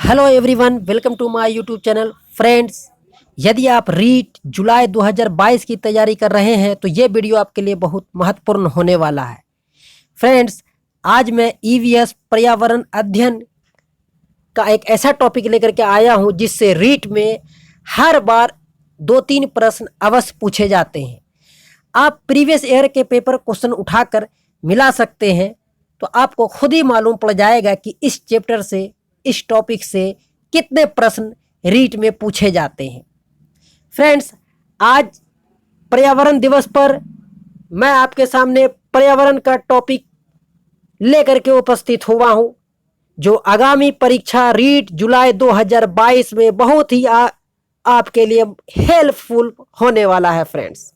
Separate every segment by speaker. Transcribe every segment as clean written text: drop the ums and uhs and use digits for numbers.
Speaker 1: Hello everyone, welcome to my YouTube channel. Friends, यदि आप रीट जुलाई 2022 की तैयारी कर रहे हैं तो ये वीडियो आपके लिए बहुत महत्वपूर्ण होने वाला है। फ्रेंड्स, आज मैं ईवीएस पर्यावरण अध्ययन का एक ऐसा टॉपिक लेकर के आया हूं जिससे रीट में हर बार 2-3 प्रश्न अवश्य पूछे जाते हैं। आप प्रीवियस ईयर के पेपर क्वेश्चन उठाकर मिला सकते हैं तो आपको खुद ही मालूम पड़ जाएगा कि इस चैप्टर से, इस टॉपिक से कितने प्रश्न रीट में पूछे जाते हैं। फ्रेंड्स, आज पर्यावरण दिवस पर मैं आपके सामने पर्यावरण का टॉपिक लेकर के उपस्थित हुआ हूं जो आगामी परीक्षा रीट जुलाई 2022 में बहुत ही आपके लिए हेल्पफुल होने वाला है। फ्रेंड्स,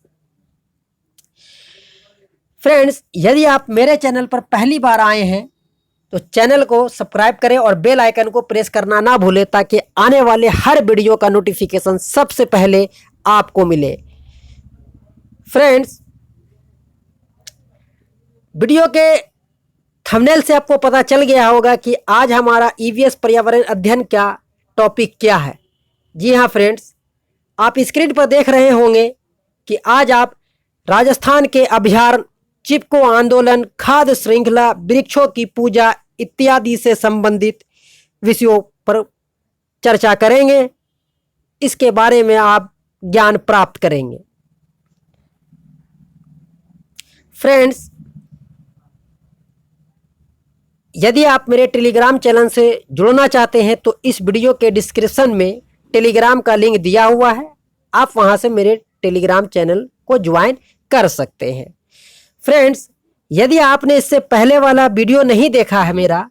Speaker 1: यदि आप मेरे चैनल पर पहली बार आए हैं तो चैनल को सब्सक्राइब करें और बेल आइकन को प्रेस करना ना भूलें ताकि आने वाले हर वीडियो का नोटिफिकेशन सबसे पहले आपको मिले। फ्रेंड्स, वीडियो के थंबनेल से आपको पता चल गया होगा कि आज हमारा ईवीएस पर्यावरण अध्ययन का टॉपिक क्या है। जी हाँ फ्रेंड्स, आप स्क्रीन पर देख रहे होंगे कि आज आप राजस्थान के अभयारण्य, चिपको आंदोलन, खाद्य श्रृंखला, वृक्षों की पूजा इत्यादि से संबंधित विषयों पर चर्चा करेंगे। इसके बारे में आप ज्ञान प्राप्त करेंगे। फ्रेंड्स, यदि आप मेरे टेलीग्राम चैनल से जुड़ना चाहते हैं तो इस वीडियो के डिस्क्रिप्शन में टेलीग्राम का लिंक दिया हुआ है। आप वहां से मेरे टेलीग्राम चैनल को ज्वाइन कर सकते हैं। फ्रेंड्स, यदि आपने इससे पहले वाला वीडियो नहीं देखा है मेरा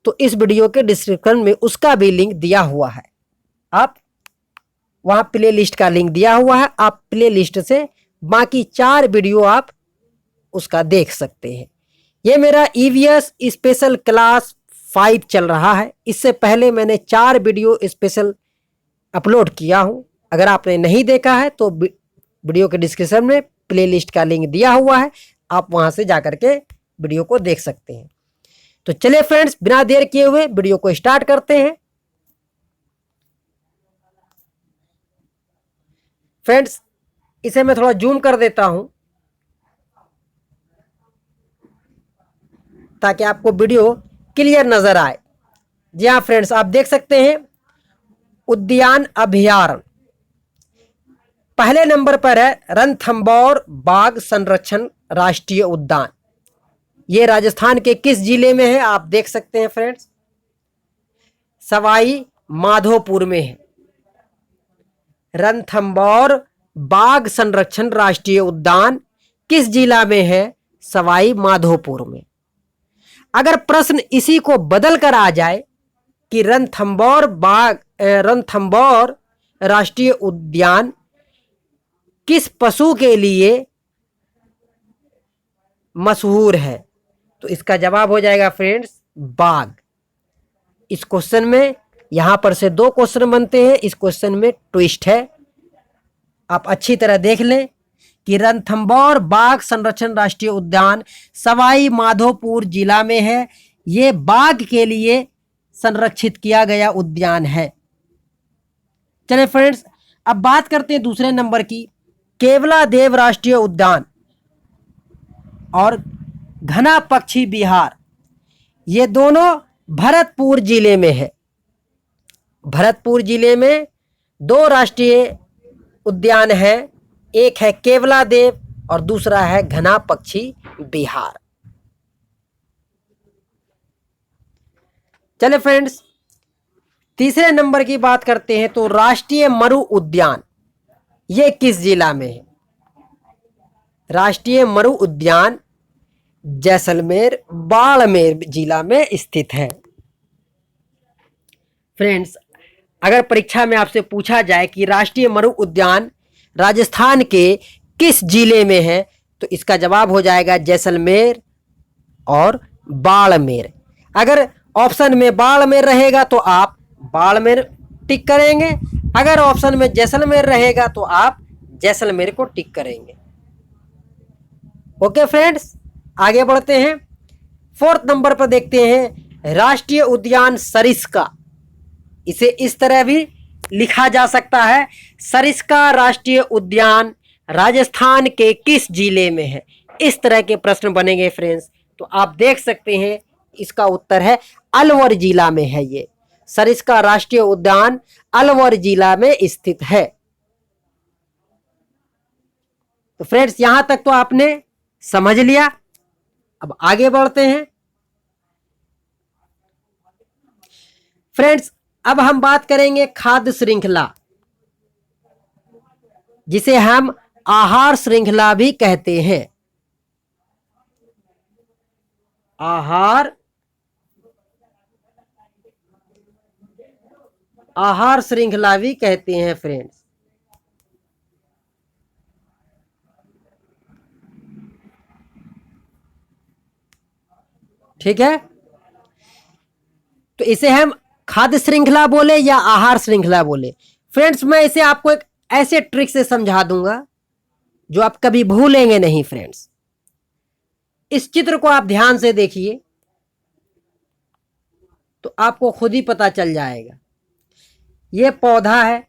Speaker 1: तो इस वीडियो के डिस्क्रिप्शन में उसका भी लिंक दिया हुआ है। आप वहां प्ले लिस्ट का लिंक दिया हुआ है, आप प्ले लिस्ट से बाकी 4 वीडियो आप उसका देख सकते हैं। ये मेरा ईवीएस स्पेशल क्लास 5 चल रहा है। इससे पहले मैंने 4 वीडियो स्पेशल अपलोड किया हूं। अगर आपने नहीं देखा है तो वीडियो के डिस्क्रिप्शन में प्ले लिस्ट का लिंक दिया हुआ है, आप वहां से जाकर के वीडियो को देख सकते हैं। तो चलिए फ्रेंड्स, बिना देर किए हुए वीडियो को स्टार्ट करते हैं। फ्रेंड्स, इसे मैं थोड़ा जूम कर देता हूं ताकि आपको वीडियो क्लियर नजर आए। जी हाँ फ्रेंड्स, आप देख सकते हैं उद्यान अभयारण्य पहले नंबर पर है रणथंभौर बाघ संरक्षण राष्ट्रीय उद्यान। ये राजस्थान के किस जिले में है आप देख सकते हैं फ्रेंड्स, सवाई माधोपुर में है। रणथंभौर बाघ संरक्षण राष्ट्रीय उद्यान किस जिला में है? सवाई माधोपुर में। अगर प्रश्न इसी को बदल कर आ जाए कि रणथंभौर राष्ट्रीय उद्यान किस पशु के लिए मशहूर है तो इसका जवाब हो जाएगा फ्रेंड्स बाघ। इस क्वेश्चन में यहां पर से 2 क्वेश्चन बनते हैं। इस क्वेश्चन में ट्विस्ट है, आप अच्छी तरह देख लें कि रणथंभौर बाघ संरक्षण राष्ट्रीय उद्यान सवाई माधोपुर जिला में है। ये बाघ के लिए संरक्षित किया गया उद्यान है। चलिए फ्रेंड्स, अब बात करते हैं दूसरे नंबर की, केवलादेव राष्ट्रीय उद्यान और घना पक्षी विहार। ये दोनों भरतपुर जिले में है। भरतपुर जिले में 2 राष्ट्रीय उद्यान है, एक है केवलादेव और दूसरा है घना पक्षी विहार। चले फ्रेंड्स, तीसरे नंबर की बात करते हैं तो राष्ट्रीय मरु उद्यान ये किस जिला में है? राष्ट्रीय मरु उद्यान जैसलमेर बाड़मेर जिला में स्थित है। फ्रेंड्स, अगर परीक्षा में आपसे पूछा जाए कि राष्ट्रीय मरु उद्यान राजस्थान के किस जिले में है तो इसका जवाब हो जाएगा जैसलमेर और बाड़मेर। अगर ऑप्शन में बाड़मेर रहेगा तो आप बाड़मेर टिक करेंगे, अगर ऑप्शन में जैसलमेर रहेगा तो आप जैसलमेर को टिक करेंगे। ओके फ्रेंड्स, आगे बढ़ते हैं। 4th नंबर पर देखते हैं राष्ट्रीय उद्यान सरिस्का इसे इस तरह भी लिखा जा सकता है, सरिस्का राष्ट्रीय उद्यान राजस्थान के किस जिले में है। इस तरह के प्रश्न बनेंगे फ्रेंड्स। तो आप देख सकते हैं इसका उत्तर है अलवर जिला में है। ये सरिस्का राष्ट्रीय उद्यान अलवर जिला में स्थित है। तो फ्रेंड्स यहां तक तो आपने समझ लिया। अब आगे बढ़ते हैं फ्रेंड्स। अब हम बात करेंगे खाद्य श्रृंखला, जिसे हम आहार श्रृंखला भी कहते हैं। आहार श्रृंखला भी कहते हैं फ्रेंड्स। ठीक है, तो इसे हम खाद्य श्रृंखला बोले या आहार श्रृंखला बोले। फ्रेंड्स मैं इसे आपको एक ऐसे ट्रिक से समझा दूंगा जो आप कभी भूलेंगे नहीं फ्रेंड्स। इस चित्र को आप ध्यान से देखिए तो आपको खुद ही पता चल जाएगा। यह पौधा है,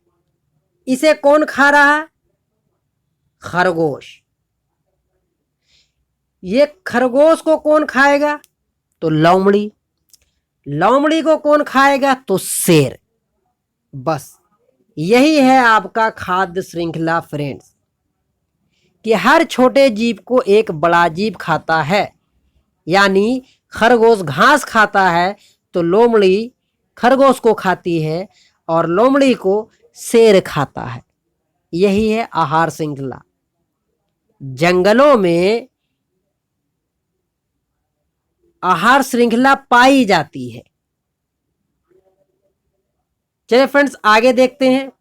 Speaker 1: इसे कौन खा रहा है? खरगोश। ये खरगोश को कौन खाएगा? तो लोमड़ी। लोमड़ी को कौन खाएगा? तो शेर। बस यही है आपका खाद्य श्रृंखला फ्रेंड्स, कि हर छोटे जीव को एक बड़ा जीव खाता है। यानी खरगोश घास खाता है तो लोमड़ी खरगोश को खाती है और लोमड़ी को शेर खाता है। यही है आहार श्रृंखला। जंगलों में आहार श्रृंखला पाई जाती है। चलिए फ्रेंड्स आगे देखते हैं।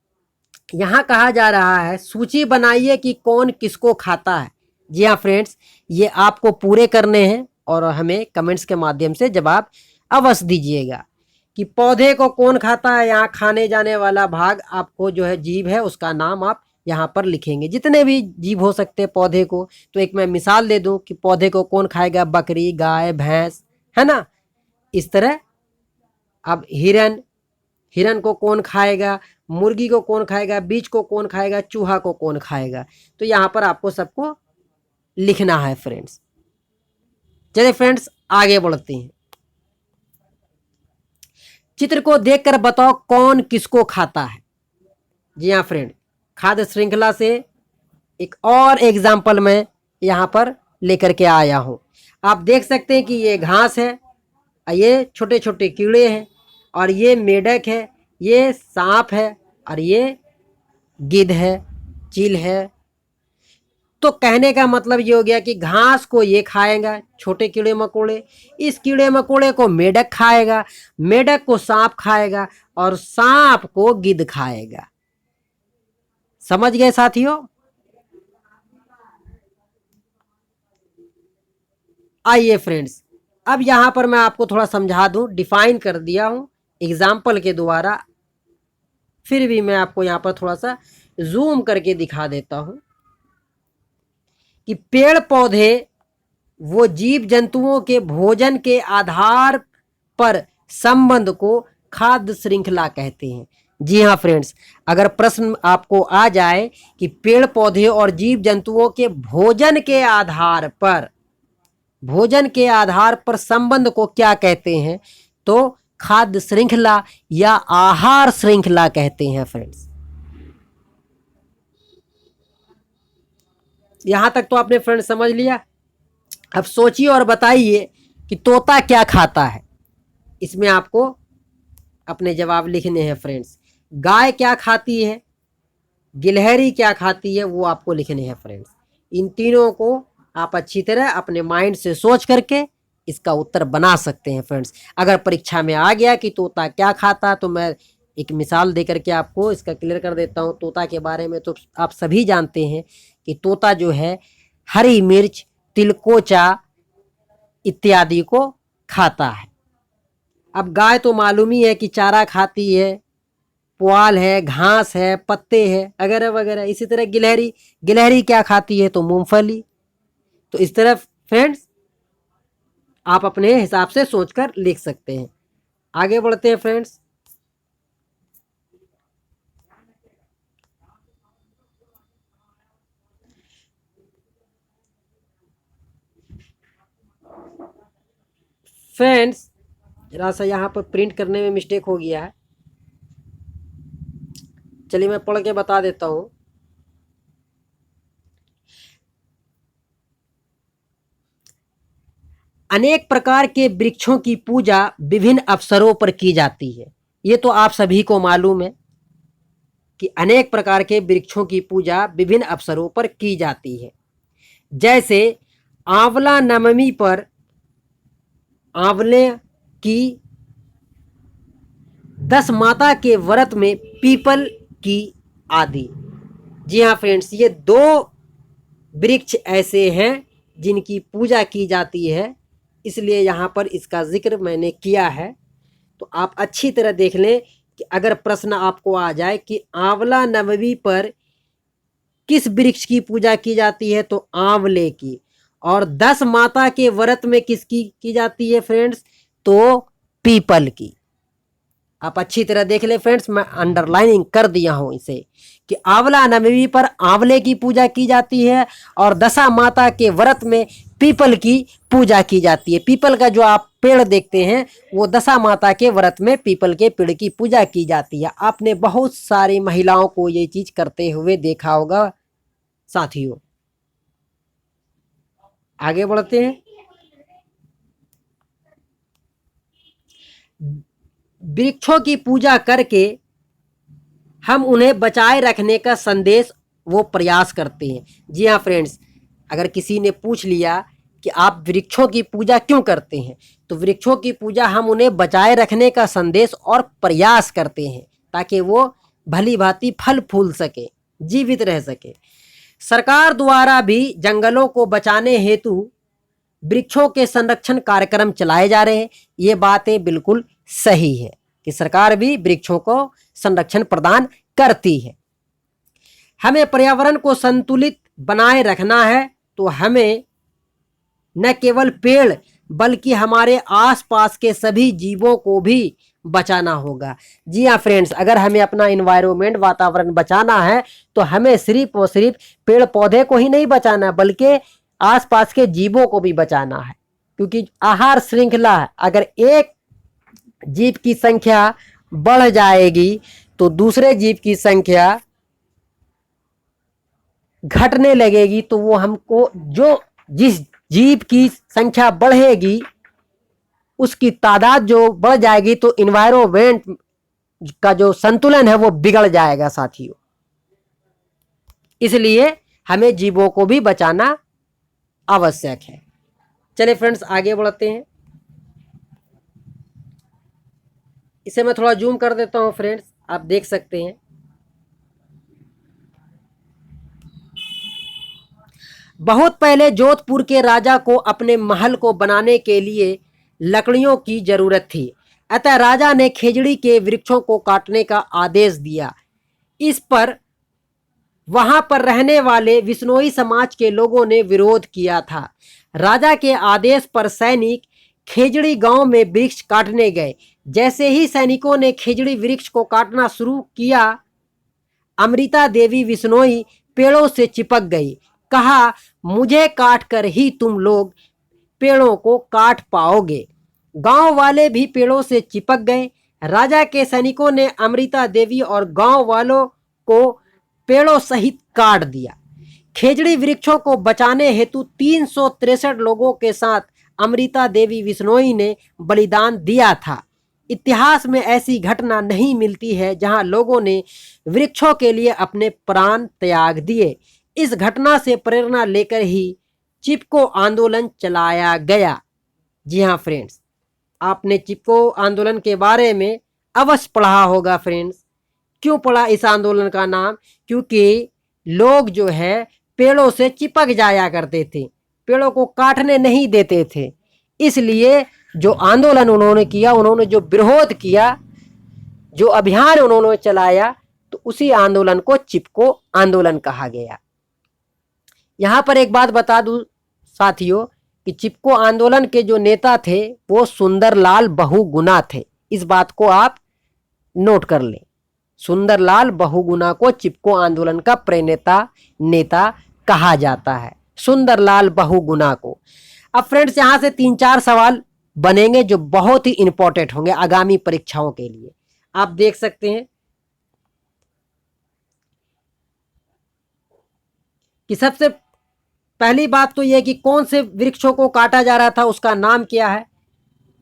Speaker 1: यहां कहा जा रहा है सूची बनाइए कि कौन किसको खाता है। जी हाँ फ्रेंड्स, ये आपको पूरे करने हैं और हमें कमेंट्स के माध्यम से जवाब अवश्य दीजिएगा कि पौधे को कौन खाता है। यहाँ खाने जाने वाला भाग आपको जो है जीव है उसका नाम आप यहाँ पर लिखेंगे। जितने भी जीव हो सकते हैं पौधे को, तो एक मैं मिसाल दे दूं कि पौधे को कौन खाएगा? बकरी, गाय, भैंस, है ना। इस तरह अब हिरन को कौन खाएगा? मुर्गी को कौन खाएगा? बीज को कौन खाएगा? चूहा को कौन खाएगा? तो यहाँ पर आपको सबको लिखना है फ्रेंड्स। चलिए फ्रेंड्स आगे बढ़ते हैं। चित्र को देखकर बताओ कौन किसको खाता है। जी हाँ फ्रेंड, खाद्य श्रृंखला से एक और एग्जाम्पल मैं यहाँ पर लेकर के आया हूँ। आप देख सकते हैं कि ये घास है, ये छोटे छोटे कीड़े हैं, और ये मेढक है, ये सांप है, और ये गिद्ध है, चील है। तो कहने का मतलब ये हो गया कि घास को ये खाएगा छोटे कीड़े मकोड़े, इस कीड़े मकोड़े को मेढक खाएगा, मेढक को सांप खाएगा, और सांप को गिद्ध खाएगा। समझ गए साथियों? आइए फ्रेंड्स, अब यहां पर मैं आपको थोड़ा समझा दूं। डिफाइन कर दिया हूं एग्जाम्पल के द्वारा, फिर भी मैं आपको यहां पर थोड़ा सा जूम करके दिखा देता हूं कि पेड़ पौधे वो जीव जंतुओं के भोजन के आधार पर संबंध को खाद्य श्रृंखला कहते हैं। जी हाँ फ्रेंड्स, अगर प्रश्न आपको आ जाए कि पेड़ पौधे और जीव जंतुओं के भोजन के आधार पर संबंध को क्या कहते हैं, तो खाद्य श्रृंखला या आहार श्रृंखला कहते हैं फ्रेंड्स। यहां तक तो आपने फ्रेंड्स समझ लिया। अब सोचिए और बताइए कि तोता क्या खाता है। इसमें आपको अपने जवाब लिखने हैं फ्रेंड्स। गाय क्या खाती है, गिलहरी क्या खाती है, वो आपको लिखने हैं फ्रेंड्स। इन तीनों को आप अच्छी तरह अपने माइंड से सोच करके इसका उत्तर बना सकते हैं फ्रेंड्स। अगर परीक्षा में आ गया कि तोता क्या खाता, तो मैं एक मिसाल देकर के आपको इसका क्लियर कर देता हूँ। तोता के बारे में तो आप सभी जानते हैं कि तोता जो है हरी मिर्च, तिलकोचा इत्यादि को खाता है। अब गाय तो मालूम ही है कि चारा खाती है, पुआल है, घास है, पत्ते हैं, वगैरह वगैरह। इसी तरह गिलहरी क्या खाती है, तो मूंगफली। तो इस तरह फ्रेंड्स आप अपने हिसाब से सोचकर लिख सकते हैं। आगे बढ़ते हैं फ्रेंड्स। फ्रेंड्स जरा सा यहाँ पर प्रिंट करने में मिस्टेक हो गया है, चलिए मैं पढ़ के बता देता हूँ। अनेक प्रकार के वृक्षों की पूजा विभिन्न अवसरों पर की जाती है। ये तो आप सभी को मालूम है कि अनेक प्रकार के वृक्षों की पूजा विभिन्न अवसरों पर की जाती है। जैसे आंवला नवमी पर आंवले की, 10 माता के व्रत में पीपल की आदि। जी हाँ फ्रेंड्स, ये 2 वृक्ष ऐसे हैं जिनकी पूजा की जाती है, इसलिए यहाँ पर इसका जिक्र मैंने किया है। तो आप अच्छी तरह देख लें कि अगर प्रश्न आपको आ जाए कि आंवला नवमी पर किस वृक्ष की पूजा की जाती है, तो आंवले की। और 10 माता के व्रत में किसकी की जाती है फ्रेंड्स, तो पीपल की। आप अच्छी तरह देख ले फ्रेंड्स, मैं अंडरलाइनिंग कर दिया हूं इसे कि आंवला नवमी पर आंवले की पूजा की जाती है और 10 माता के व्रत में पीपल की पूजा की जाती है। पीपल का जो आप पेड़ देखते हैं वो 10 माता के व्रत में पीपल के पेड़ की पूजा की जाती है। आपने बहुत सारी महिलाओं को ये चीज करते हुए देखा होगा साथियों। आगे बढ़ते हैं। वृक्षों की पूजा करके हम उन्हें बचाए रखने का संदेश वो प्रयास करते हैं। जी हाँ फ्रेंड्स, अगर किसी ने पूछ लिया कि आप वृक्षों की पूजा क्यों करते हैं, तो वृक्षों की पूजा हम उन्हें बचाए रखने का संदेश और प्रयास करते हैं ताकि वो भली भांति फल फूल सके, जीवित रह सके। सरकार द्वारा भी जंगलों को बचाने हेतु वृक्षों के संरक्षण कार्यक्रम चलाए जा रहे हैं। ये बातें बिल्कुल सही है कि सरकार भी वृक्षों को संरक्षण प्रदान करती है। हमें पर्यावरण को संतुलित बनाए रखना है तो हमें न केवल पेड़ बल्कि हमारे आसपास के सभी जीवों को भी बचाना होगा। जी हाँ फ्रेंड्स, अगर हमें अपना इन्वायरमेंट वातावरण बचाना है तो हमें सिर्फ और सिर्फ पेड़ पौधे को ही नहीं बचाना बल्कि आसपास के जीवों को भी बचाना है, क्योंकि आहार श्रृंखला है। अगर एक जीव की संख्या बढ़ जाएगी तो दूसरे जीव की संख्या घटने लगेगी, तो वो हमको जो जिस जीव की संख्या बढ़ेगी उसकी तादाद जो बढ़ जाएगी तो इन्वायरमेंट का जो संतुलन है वो बिगड़ जाएगा साथियों। इसलिए हमें जीवों को भी बचाना आवश्यक है। चलिए फ्रेंड्स आगे बढ़ते हैं। इसे मैं थोड़ा जूम कर देता हूं फ्रेंड्स, आप देख सकते हैं। बहुत पहले जोधपुर के राजा को अपने महल को बनाने के लिए लकड़ियों की जरूरत थी, अतः राजा ने खेजड़ी के वृक्षों को काटने का आदेश दिया। इस पर वहां पर रहने वाले विश्नोई समाज के लोगों ने विरोध किया था। राजा के आदेश पर सैनिक खेजड़ी गांव में वृक्ष काटने गए। जैसे ही सैनिकों ने खेजड़ी वृक्ष को काटना शुरू किया, अमृता देवी विश्नोई पेड़ों से चिपक गई। कहा, मुझे काट कर ही तुम लोग पेड़ों को काट पाओगे। गांव वाले भी पेड़ों से चिपक गए। राजा के सैनिकों ने अमृता देवी और गांव वालों को पेड़ों सहित काट दिया। खेजड़ी वृक्षों को बचाने हेतु 363 लोगों के साथ अमृता देवी विश्नोई ने बलिदान दिया था। इतिहास में ऐसी घटना नहीं मिलती है जहां लोगों ने वृक्षों के लिए अपने प्राण त्याग दिए। इस घटना से प्रेरणा लेकर ही चिपको आंदोलन चलाया गया। जी हाँ फ्रेंड्स, आपने चिपको आंदोलन के बारे में अवश्य पढ़ा होगा फ्रेंड्स। क्यों पढ़ा इस आंदोलन का नाम? क्योंकि लोग जो है पेड़ों से चिपक जाया करते थे, पेड़ों को काटने नहीं देते थे। इसलिए जो आंदोलन उन्होंने किया, उन्होंने जो विरोध किया, जो अभियान उन्होंने चलाया, तो उसी आंदोलन को चिपको आंदोलन कहा गया। यहाँ पर एक बात बता दूं साथियों कि चिपको आंदोलन के जो नेता थे वो सुंदरलाल बहुगुणा थे। इस बात को आप नोट कर लें। सुंदरलाल बहुगुणा को चिपको आंदोलन का प्रेरणा नेता कहा जाता है, सुंदरलाल बहुगुणा को। अब फ्रेंड्स यहाँ से 3-4 सवाल बनेंगे जो बहुत ही इंपॉर्टेंट होंगे आगामी परीक्षाओं के लिए। आप देख सकते हैं कि सबसे पहली बात तो यह कि कौन से वृक्षों को काटा जा रहा था, उसका नाम क्या है,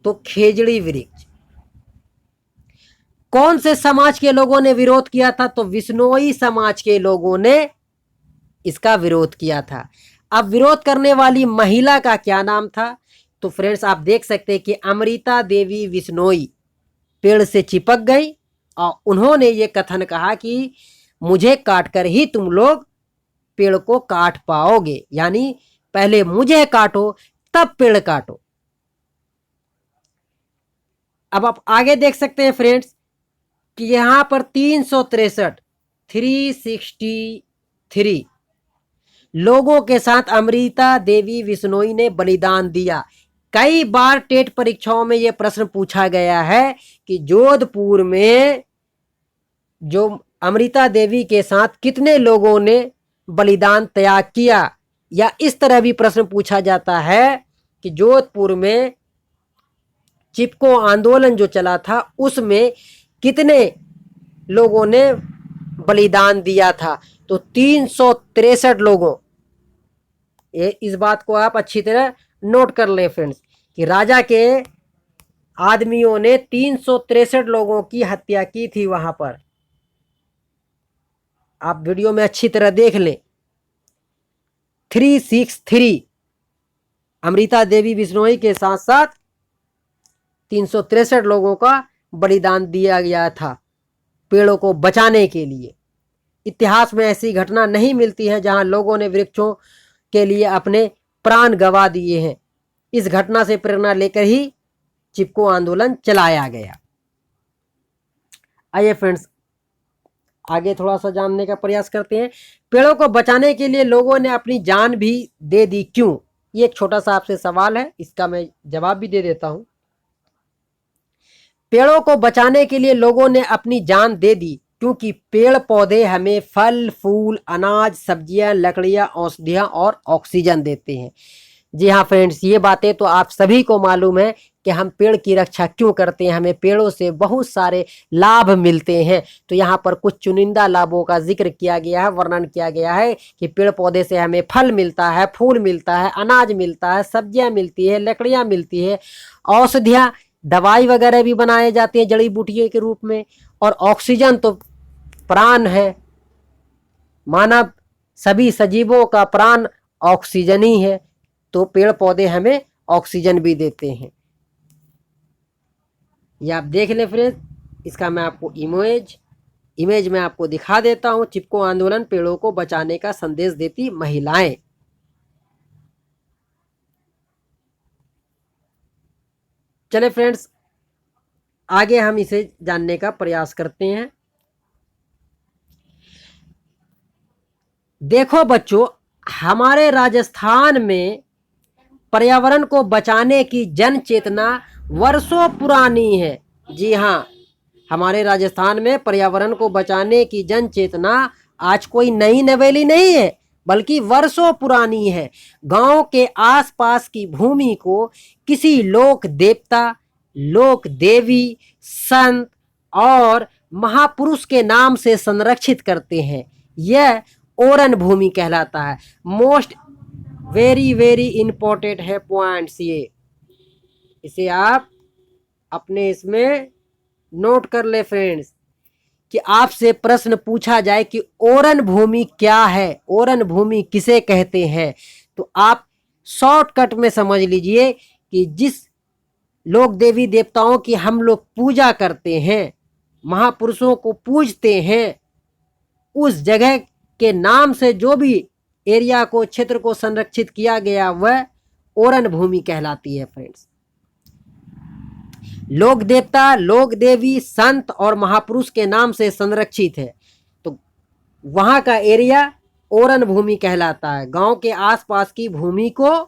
Speaker 1: तो खेजड़ी वृक्ष। कौन से समाज के लोगों ने विरोध किया था, तो विश्नोई समाज के लोगों ने इसका विरोध किया था। अब विरोध करने वाली महिला का क्या नाम था, तो फ्रेंड्स आप देख सकते हैं कि अमृता देवी विश्नोई पेड़ से चिपक गई और उन्होंने ये कथन कहा कि मुझे काटकर ही तुम लोग पेड़ को काट पाओगे, यानी पहले मुझे काटो तब पेड़ काटो। अब आप आगे देख सकते हैं फ्रेंड्स कि यहां पर 363 लोगों के साथ अमृता देवी विश्नोई ने बलिदान दिया। कई बार टेट परीक्षाओं में यह प्रश्न पूछा गया है कि जोधपुर में जो अमृता देवी के साथ कितने लोगों ने बलिदान त्याग किया, या इस तरह भी प्रश्न पूछा जाता है कि जोधपुर में चिपको आंदोलन जो चला था उसमें कितने लोगों ने बलिदान दिया था, तो 363 लोगों। इस बात को आप अच्छी तरह नोट कर लें फ्रेंड्स कि राजा के आदमियों ने 363 लोगों की हत्या की थी वहां पर। आप वीडियो में अच्छी तरह देख लें। 363 अमृता देवी विश्नोई के साथ साथ 363 लोगों का बलिदान दिया गया था पेड़ों को बचाने के लिए। इतिहास में ऐसी घटना नहीं मिलती है जहां लोगों ने वृक्षों के लिए अपने प्राण गंवा दिए हैं। इस घटना से प्रेरणा लेकर ही चिपको आंदोलन चलाया गया। आइए फ्रेंड्स आगे थोड़ा सा जानने का प्रयास करते हैं। पेड़ों को बचाने के लिए लोगों ने अपनी जान भी दे दी, क्यों? ये एक छोटा सा आपसे सवाल है, इसका मैं जवाब भी दे देता हूं। पेड़ों को बचाने के लिए लोगों ने अपनी जान दे दी क्योंकि पेड़ पौधे हमें फल फूल अनाज सब्जियां लकड़ियां औषधियां और ऑक्सीजन देते हैं। जी हाँ फ्रेंड्स, ये बातें तो आप सभी को मालूम है कि हम पेड़ की रक्षा क्यों करते हैं, हमें पेड़ों से बहुत सारे लाभ मिलते हैं। तो यहाँ पर कुछ चुनिंदा लाभों का जिक्र किया गया है, वर्णन किया गया है कि पेड़ पौधे से हमें फल मिलता है, फूल मिलता है, अनाज मिलता है, सब्जियां मिलती है, लकड़ियां मिलती है, औषधियां दवाई वगैरह भी बनाए जाते हैं जड़ी बूटियों के रूप में, और ऑक्सीजन तो प्राण है। मानव सभी सजीवों का प्राण ऑक्सीजन ही है, तो पेड़ पौधे हमें ऑक्सीजन भी देते हैं। ये आप देख लें फ्रेंड्स, इसका मैं आपको इमेज में आपको दिखा देता हूं। चिपको आंदोलन पेड़ों को बचाने का संदेश देती महिलाएं। चले फ्रेंड्स आगे हम इसे जानने का प्रयास करते हैं। देखो बच्चों, हमारे राजस्थान में पर्यावरण को बचाने की जन चेतना वर्षों पुरानी है। जी हाँ, हमारे राजस्थान में पर्यावरण को बचाने की जन चेतना आज कोई नई नवेली नहीं है, बल्कि वर्षों पुरानी है। गांव के आसपास की भूमि को किसी लोक देवता, लोक देवी, संत और महापुरुष के नाम से संरक्षित करते हैं। यह ओरन भूमि कहलाता है। मोस्ट वेरी इंपॉर्टेंट है पॉइंट्स ये, इसे आप अपने इसमें नोट कर ले फ्रेंड्स कि आपसे प्रश्न पूछा जाए कि ओरन भूमि क्या है, ओरन भूमि किसे कहते हैं, तो आप शॉर्टकट में समझ लीजिए कि जिस लोक देवी देवताओं की हम लोग पूजा करते हैं, महापुरुषों को पूजते हैं, उस जगह के नाम से जो भी एरिया को, क्षेत्र को संरक्षित किया गया वह ओरन भूमि कहलाती है फ्रेंड्स। लोक देवता, लोक देवी, संत और महापुरुष के नाम से संरक्षित है, तो वहां का एरिया ओरन भूमि कहलाता है। गांव के आसपास की भूमि को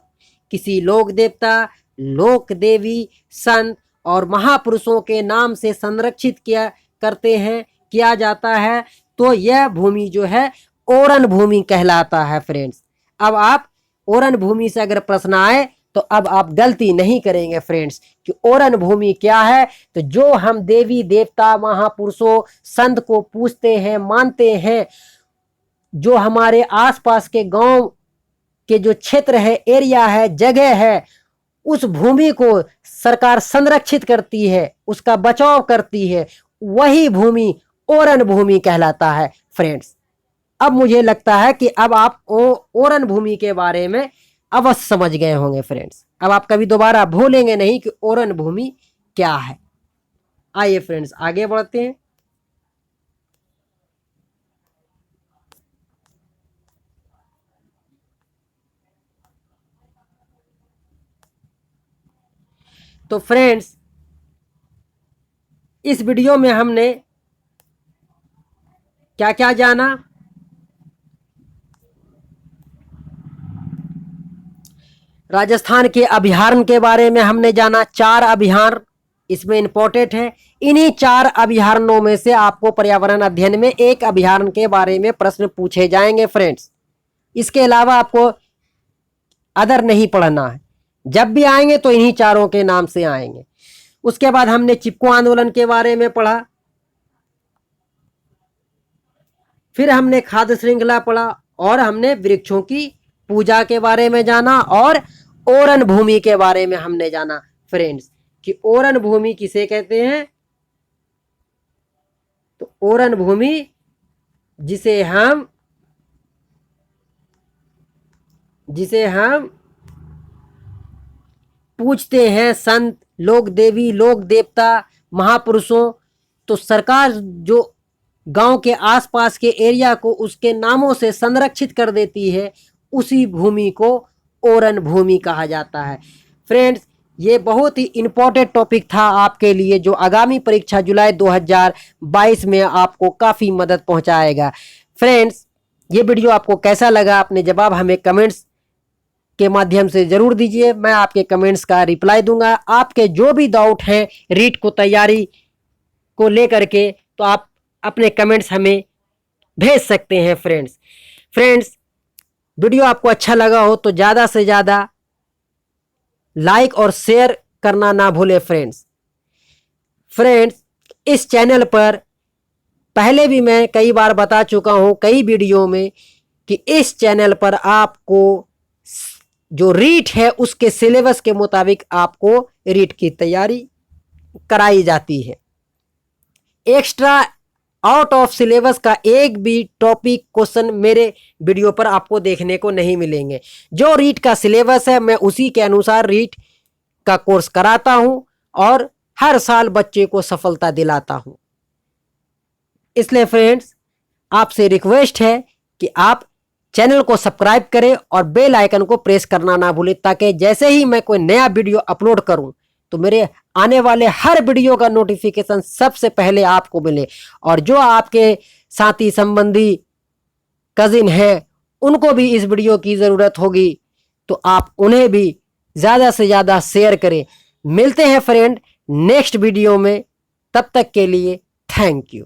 Speaker 1: किसी लोक देवता, लोक देवी, संत और महापुरुषों के नाम से संरक्षित किया जाता है, तो यह भूमि जो है ओरन भूमि कहलाता है फ्रेंड्स। अब आप ओरन भूमि से अगर प्रश्न आए तो अब आप गलती नहीं करेंगे फ्रेंड्स कि ओरन भूमि क्या है। तो जो हम देवी देवता महापुरुषों संत को पूजते हैं, मानते हैं, जो हमारे आसपास के गांव के जो क्षेत्र है, एरिया है, जगह है, उस भूमि को सरकार संरक्षित करती है, उसका बचाव करती है, वही भूमि ओरन भूमि कहलाता है फ्रेंड्स। अब मुझे लगता है कि अब आप ओरन भूमि के बारे में अवश्य समझ गए होंगे फ्रेंड्स। अब आप कभी दोबारा भूलेंगे नहीं कि ओरन भूमि क्या है। आइए फ्रेंड्स आगे बढ़ते हैं। तो फ्रेंड्स इस वीडियो में हमने क्या क्या जाना, राजस्थान के अभयारण्य के बारे में हमने जाना। 4 अभयारण्य इसमें इंपॉर्टेंट है। इन्हीं 4 अभयारण्यों में से आपको पर्यावरण अध्ययन में एक अभयारण्य के बारे में प्रश्न पूछे जाएंगे फ्रेंड्स। इसके अलावा आपको अदर नहीं पढ़ना है, जब भी आएंगे तो इन्हीं 4 के नाम से आएंगे। उसके बाद हमने चिपको आंदोलन के बारे में पढ़ा, फिर हमने खाद्य श्रृंखला पढ़ा, और हमने वृक्षों की पूजा के बारे में जाना, और ओरन भूमि के बारे में हमने जाना फ्रेंड्स कि ओरन भूमि किसे कहते हैं। तो ओरन भूमि जिसे हम पूछते हैं संत, लोक देवी, लोक देवता, महापुरुषों, तो सरकार जो गांव के आसपास के एरिया को उसके नामों से संरक्षित कर देती है, उसी भूमि को ओरन भूमि कहा जाता है फ्रेंड्स। ये बहुत ही इंपॉर्टेंट टॉपिक था आपके लिए, जो आगामी परीक्षा जुलाई 2022 में आपको काफ़ी मदद पहुंचाएगा फ्रेंड्स। ये वीडियो आपको कैसा लगा, अपने जवाब हमें कमेंट्स के माध्यम से ज़रूर दीजिए। मैं आपके कमेंट्स का रिप्लाई दूंगा। आपके जो भी डाउट हैं रीट को तैयारी को लेकर के, तो आप अपने कमेंट्स हमें भेज सकते हैं फ्रेंड्स। वीडियो आपको अच्छा लगा हो तो ज़्यादा से ज़्यादा लाइक और शेयर करना ना भूलें फ्रेंड्स। इस चैनल पर पहले भी मैं कई बार बता चुका हूँ कई वीडियो में कि इस चैनल पर आपको जो रीट है उसके सिलेबस के मुताबिक आपको रीट की तैयारी कराई जाती है। एक्स्ट्रा आउट ऑफ सिलेबस का एक भी टॉपिक क्वेश्चन मेरे वीडियो पर आपको देखने को नहीं मिलेंगे। जो रीट का सिलेबस है मैं उसी के अनुसार रीट का कोर्स कराता हूं और हर साल बच्चे को सफलता दिलाता हूं। इसलिए फ्रेंड्स आपसे रिक्वेस्ट है कि आप चैनल को सब्सक्राइब करें और बेल आइकन को प्रेस करना ना भूलें, ताकि जैसे ही मैं कोई नया वीडियो अपलोड करूं तो मेरे आने वाले हर वीडियो का नोटिफिकेशन सबसे पहले आपको मिले। और जो आपके साथी संबंधी कजिन हैं उनको भी इस वीडियो की ज़रूरत होगी तो आप उन्हें भी ज़्यादा से ज़्यादा शेयर करें। मिलते हैं फ्रेंड नेक्स्ट वीडियो में, तब तक के लिए थैंक यू।